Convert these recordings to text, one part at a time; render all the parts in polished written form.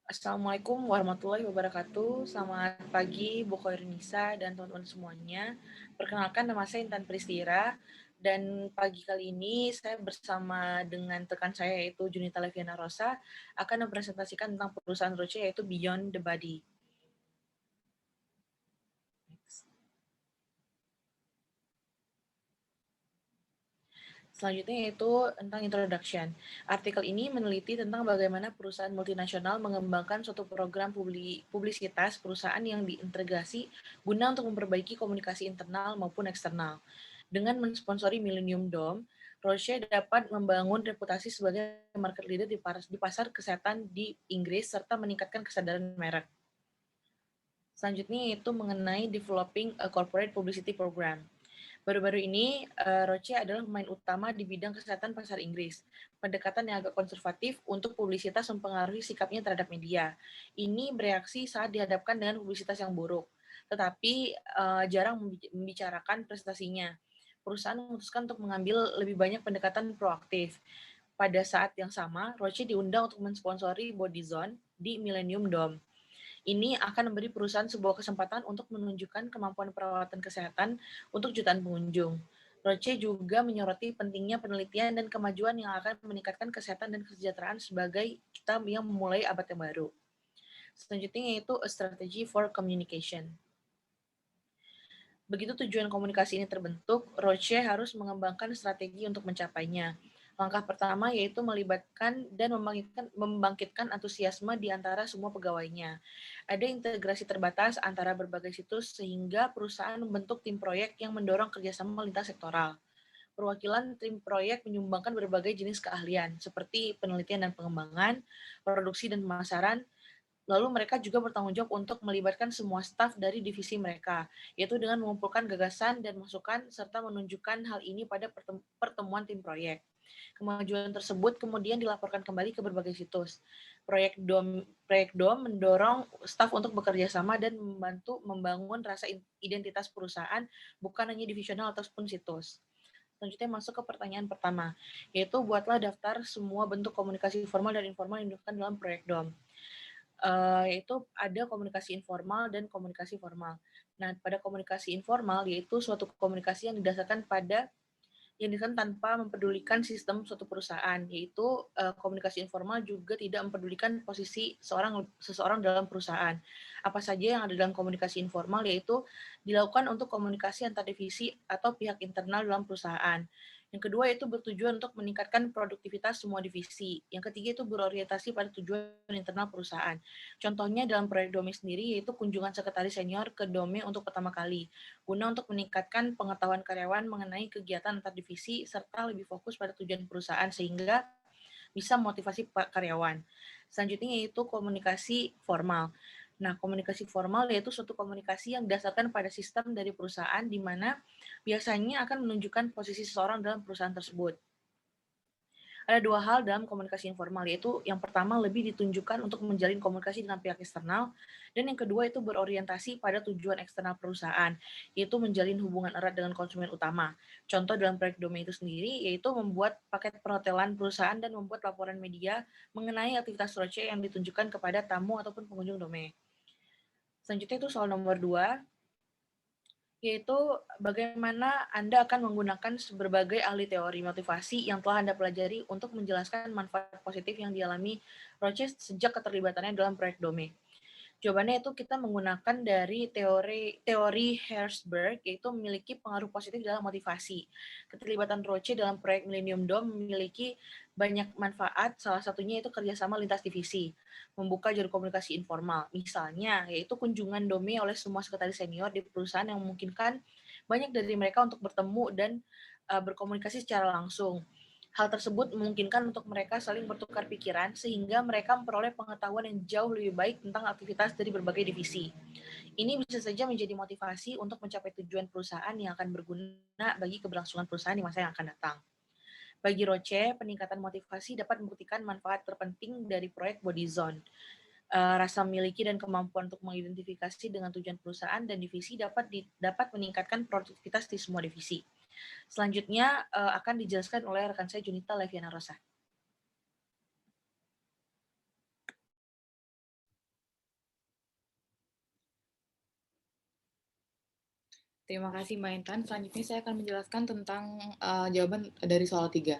Assalamualaikum warahmatullahi wabarakatuh. Selamat pagi, Bu Khairunisa dan teman-teman semuanya. Perkenalkan, nama saya Intan Pristira. Dan pagi kali ini saya bersama dengan rekan saya yaitu Junita Leviana Rosa akan mempresentasikan tentang perusahaan Roche yaitu Beyond the Body. Selanjutnya yaitu tentang introduction. Artikel ini meneliti tentang bagaimana perusahaan multinasional mengembangkan suatu program publisitas perusahaan yang diintegrasi guna untuk memperbaiki komunikasi internal maupun eksternal. Dengan mensponsori Millennium Dome, Roche dapat membangun reputasi sebagai market leader di pasar kesehatan di Inggris serta meningkatkan kesadaran merek. Selanjutnya yaitu mengenai developing a corporate publicity program. Baru-baru ini, Roche adalah pemain utama di bidang kesehatan pasar Inggris. Pendekatan yang agak konservatif untuk publisitas mempengaruhi sikapnya terhadap media. Ini bereaksi saat dihadapkan dengan publisitas yang buruk, tetapi jarang membicarakan prestasinya. Perusahaan memutuskan untuk mengambil lebih banyak pendekatan proaktif. Pada saat yang sama, Roche diundang untuk mensponsori Bodyzone di Millennium Dome. Ini akan memberi perusahaan sebuah kesempatan untuk menunjukkan kemampuan perawatan kesehatan untuk jutaan pengunjung. Roche juga menyoroti pentingnya penelitian dan kemajuan yang akan meningkatkan kesehatan dan kesejahteraan sebagai kita yang memulai abad yang baru. Selanjutnya yaitu a strategy for communication. Begitu tujuan komunikasi ini terbentuk, Roche harus mengembangkan strategi untuk mencapainya. Langkah pertama yaitu melibatkan dan membangkitkan antusiasme di antara semua pegawainya. Ada integrasi terbatas antara berbagai situs sehingga perusahaan membentuk tim proyek yang mendorong kerjasama lintas sektoral. Perwakilan tim proyek menyumbangkan berbagai jenis keahlian, seperti penelitian dan pengembangan, produksi dan pemasaran. Lalu mereka juga bertanggung jawab untuk melibatkan semua staf dari divisi mereka, yaitu dengan mengumpulkan gagasan dan masukan serta menunjukkan hal ini pada pertemuan tim proyek. Kemajuan tersebut kemudian dilaporkan kembali ke berbagai situs. Proyek DOM mendorong staf untuk bekerja sama dan membantu membangun rasa identitas perusahaan, bukan hanya divisional ataupun situs. Selanjutnya masuk ke pertanyaan pertama, yaitu buatlah daftar semua bentuk komunikasi formal dan informal yang dilakukan dalam proyek DOM. Yaitu ada komunikasi informal dan komunikasi formal. Nah, pada komunikasi informal yaitu suatu komunikasi yang didasarkan pada yang dilakukan tanpa mempedulikan sistem suatu perusahaan, yaitu komunikasi informal juga tidak mempedulikan posisi seseorang dalam perusahaan. Apa saja yang ada dalam komunikasi informal yaitu dilakukan untuk komunikasi antar divisi atau pihak internal dalam perusahaan. Yang kedua itu bertujuan untuk meningkatkan produktivitas semua divisi. Yang ketiga itu berorientasi pada tujuan internal perusahaan. Contohnya dalam proyek Dome sendiri yaitu kunjungan sekretaris senior ke Dome untuk pertama kali, guna untuk meningkatkan pengetahuan karyawan mengenai kegiatan antar divisi serta lebih fokus pada tujuan perusahaan sehingga bisa memotivasi karyawan. Selanjutnya yaitu komunikasi formal. Nah, komunikasi formal yaitu suatu komunikasi yang didasarkan pada sistem dari perusahaan di mana biasanya akan menunjukkan posisi seseorang dalam perusahaan tersebut. Ada dua hal dalam komunikasi informal, yaitu yang pertama lebih ditunjukkan untuk menjalin komunikasi dengan pihak eksternal, dan yang kedua itu berorientasi pada tujuan eksternal perusahaan, yaitu menjalin hubungan erat dengan konsumen utama. Contoh dalam proyek Dome itu sendiri, yaitu membuat paket perhotelan perusahaan dan membuat laporan media mengenai aktivitas Roche yang ditunjukkan kepada tamu ataupun pengunjung Dome. Selanjutnya itu soal nomor 2, yaitu bagaimana Anda akan menggunakan berbagai ahli teori motivasi yang telah Anda pelajari untuk menjelaskan manfaat positif yang dialami Roche sejak keterlibatannya dalam proyek Dome. Jawabannya itu kita menggunakan dari teori Herzberg, yaitu memiliki pengaruh positif dalam motivasi. Keterlibatan Roche dalam proyek Millennium Dome memiliki banyak manfaat, salah satunya itu kerjasama lintas divisi, membuka jalur komunikasi informal. Misalnya, yaitu kunjungan Dome oleh semua sekretaris senior di perusahaan yang memungkinkan banyak dari mereka untuk bertemu dan berkomunikasi secara langsung. Hal tersebut memungkinkan untuk mereka saling bertukar pikiran sehingga mereka memperoleh pengetahuan yang jauh lebih baik tentang aktivitas dari berbagai divisi. Ini bisa saja menjadi motivasi untuk mencapai tujuan perusahaan yang akan berguna bagi keberlangsungan perusahaan di masa yang akan datang. Bagi Roche, peningkatan motivasi dapat membuktikan manfaat terpenting dari proyek Bodyzone. Rasa memiliki dan kemampuan untuk mengidentifikasi dengan tujuan perusahaan dan divisi dapat meningkatkan produktivitas di semua divisi. Selanjutnya akan dijelaskan oleh rekan saya Junita Leviana Rosa. Terima kasih Mbak Intan. Selanjutnya saya akan menjelaskan tentang jawaban dari soal 3.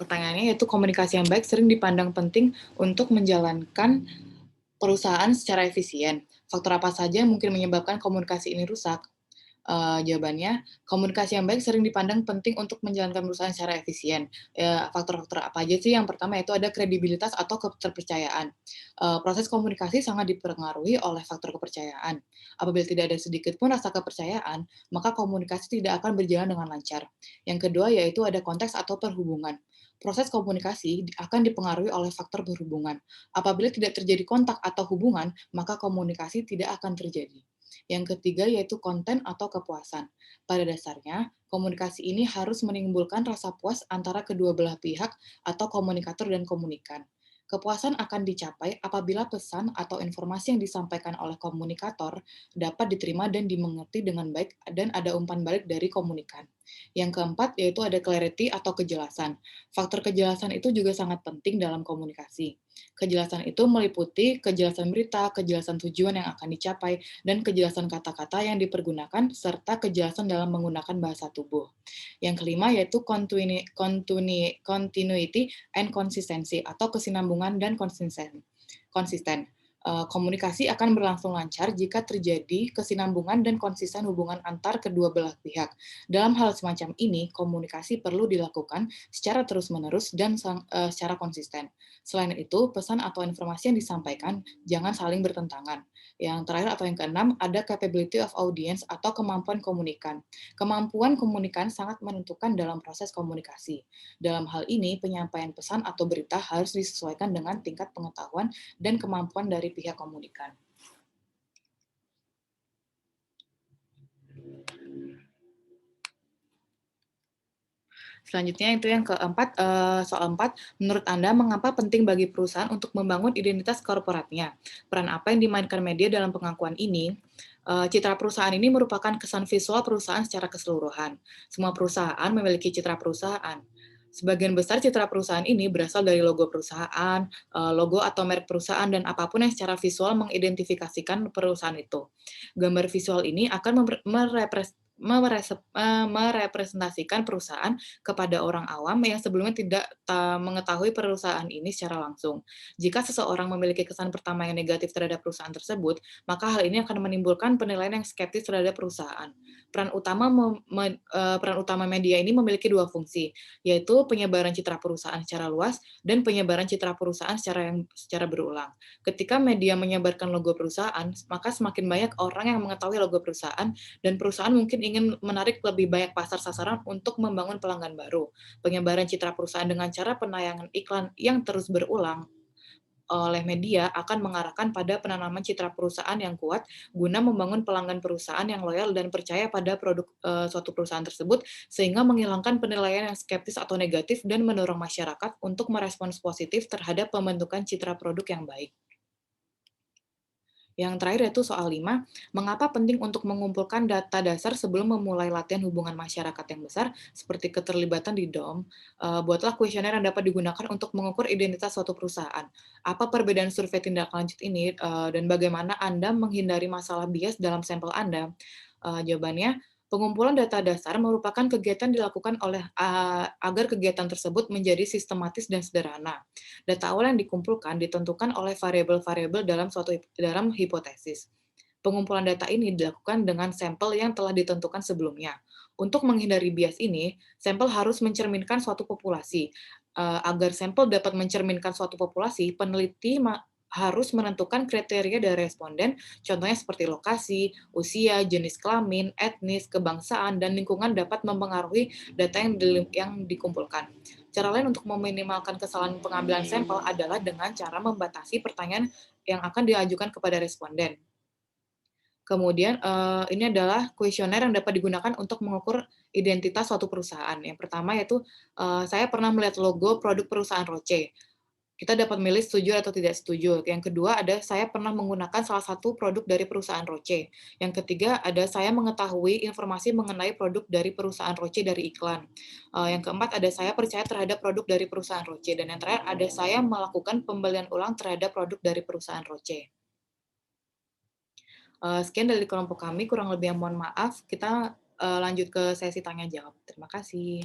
Pertanyaannya yaitu komunikasi yang baik sering dipandang penting untuk menjalankan perusahaan secara efisien. Faktor apa saja yang mungkin menyebabkan komunikasi ini rusak? Jawabannya, komunikasi yang baik sering dipandang penting untuk menjalankan perusahaan secara efisien. Faktor-faktor apa aja sih? Yang pertama yaitu ada kredibilitas atau keterpercayaan. Proses komunikasi sangat dipengaruhi oleh faktor kepercayaan. Apabila tidak ada sedikit pun rasa kepercayaan, maka komunikasi tidak akan berjalan dengan lancar. Yang kedua yaitu ada konteks atau perhubungan. Proses komunikasi akan dipengaruhi oleh faktor berhubungan. Apabila tidak terjadi kontak atau hubungan, maka komunikasi tidak akan terjadi. Yang ketiga yaitu konten atau kepuasan. Pada dasarnya, komunikasi ini harus menimbulkan rasa puas antara kedua belah pihak atau komunikator dan komunikan. Kepuasan akan dicapai apabila pesan atau informasi yang disampaikan oleh komunikator dapat diterima dan dimengerti dengan baik dan ada umpan balik dari komunikan. Yang keempat yaitu ada clarity atau kejelasan. Faktor kejelasan itu juga sangat penting dalam komunikasi. Kejelasan itu meliputi kejelasan berita, kejelasan tujuan yang akan dicapai, dan kejelasan kata-kata yang dipergunakan, serta kejelasan dalam menggunakan bahasa tubuh. Yang kelima yaitu continuity and consistency atau kesinambungan dan konsisten. Konsisten. Komunikasi akan berlangsung lancar jika terjadi kesinambungan dan konsisten hubungan antar kedua belah pihak. Dalam hal semacam ini, komunikasi perlu dilakukan secara terus-menerus dan secara konsisten. Selain itu, pesan atau informasi yang disampaikan jangan saling bertentangan. Yang terakhir atau yang keenam, ada capability of audience atau kemampuan komunikan. Kemampuan komunikan sangat menentukan dalam proses komunikasi. Dalam hal ini, penyampaian pesan atau berita harus disesuaikan dengan tingkat pengetahuan dan kemampuan dari pihak komunikan. Selanjutnya itu yang keempat, soal 4, menurut Anda mengapa penting bagi perusahaan untuk membangun identitas korporatnya? Peran apa yang dimainkan media dalam pengakuan ini? Citra perusahaan ini merupakan kesan visual perusahaan secara keseluruhan. Semua perusahaan memiliki citra perusahaan. Sebagian besar citra perusahaan ini berasal dari logo perusahaan, logo atau merek perusahaan, dan apapun yang secara visual mengidentifikasikan perusahaan itu. Gambar visual ini akan merepresentasikan perusahaan kepada orang awam yang sebelumnya tidak mengetahui perusahaan ini secara langsung. Jika seseorang memiliki kesan pertama yang negatif terhadap perusahaan tersebut, maka hal ini akan menimbulkan penilaian yang skeptis terhadap perusahaan. Peran utama media ini memiliki dua fungsi, yaitu penyebaran citra perusahaan secara luas dan penyebaran citra perusahaan secara berulang. Ketika media menyebarkan logo perusahaan, maka semakin banyak orang yang mengetahui logo perusahaan dan perusahaan mungkin ingin menarik lebih banyak pasar sasaran untuk membangun pelanggan baru. Penyebaran citra perusahaan dengan cara penayangan iklan yang terus berulang oleh media akan mengarahkan pada penanaman citra perusahaan yang kuat guna membangun pelanggan perusahaan yang loyal dan percaya pada produk suatu perusahaan tersebut sehingga menghilangkan penilaian yang skeptis atau negatif dan mendorong masyarakat untuk merespons positif terhadap pembentukan citra produk yang baik. Yang terakhir yaitu soal 5, mengapa penting untuk mengumpulkan data dasar sebelum memulai latihan hubungan masyarakat yang besar seperti keterlibatan di DOM? Buatlah kuesioner yang dapat digunakan untuk mengukur identitas suatu perusahaan. Apa perbedaan survei tindak lanjut ini dan bagaimana Anda menghindari masalah bias dalam sampel Anda? Jawabannya, pengumpulan data dasar merupakan kegiatan dilakukan agar kegiatan tersebut menjadi sistematis dan sederhana. Data awal yang dikumpulkan ditentukan oleh variabel-variabel dalam hipotesis. Pengumpulan data ini dilakukan dengan sampel yang telah ditentukan sebelumnya. Untuk menghindari bias ini, sampel harus mencerminkan suatu populasi. Agar sampel dapat mencerminkan suatu populasi, peneliti harus menentukan kriteria dari responden, contohnya seperti lokasi, usia, jenis kelamin, etnis, kebangsaan, dan lingkungan dapat mempengaruhi data yang dikumpulkan. Cara lain untuk meminimalkan kesalahan pengambilan sampel adalah dengan cara membatasi pertanyaan yang akan diajukan kepada responden. Kemudian, ini adalah kuesioner yang dapat digunakan untuk mengukur identitas suatu perusahaan. Yang pertama yaitu, saya pernah melihat logo produk perusahaan Roche. Kita dapat milih setuju atau tidak setuju. Yang kedua ada saya pernah menggunakan salah satu produk dari perusahaan Roche. Yang ketiga ada saya mengetahui informasi mengenai produk dari perusahaan Roche dari iklan. Yang keempat ada saya percaya terhadap produk dari perusahaan Roche. Dan yang terakhir ada saya melakukan pembelian ulang terhadap produk dari perusahaan Roche. Sekian dari kelompok kami, kurang lebihnya mohon maaf. Kita lanjut ke sesi tanya jawab. Terima kasih.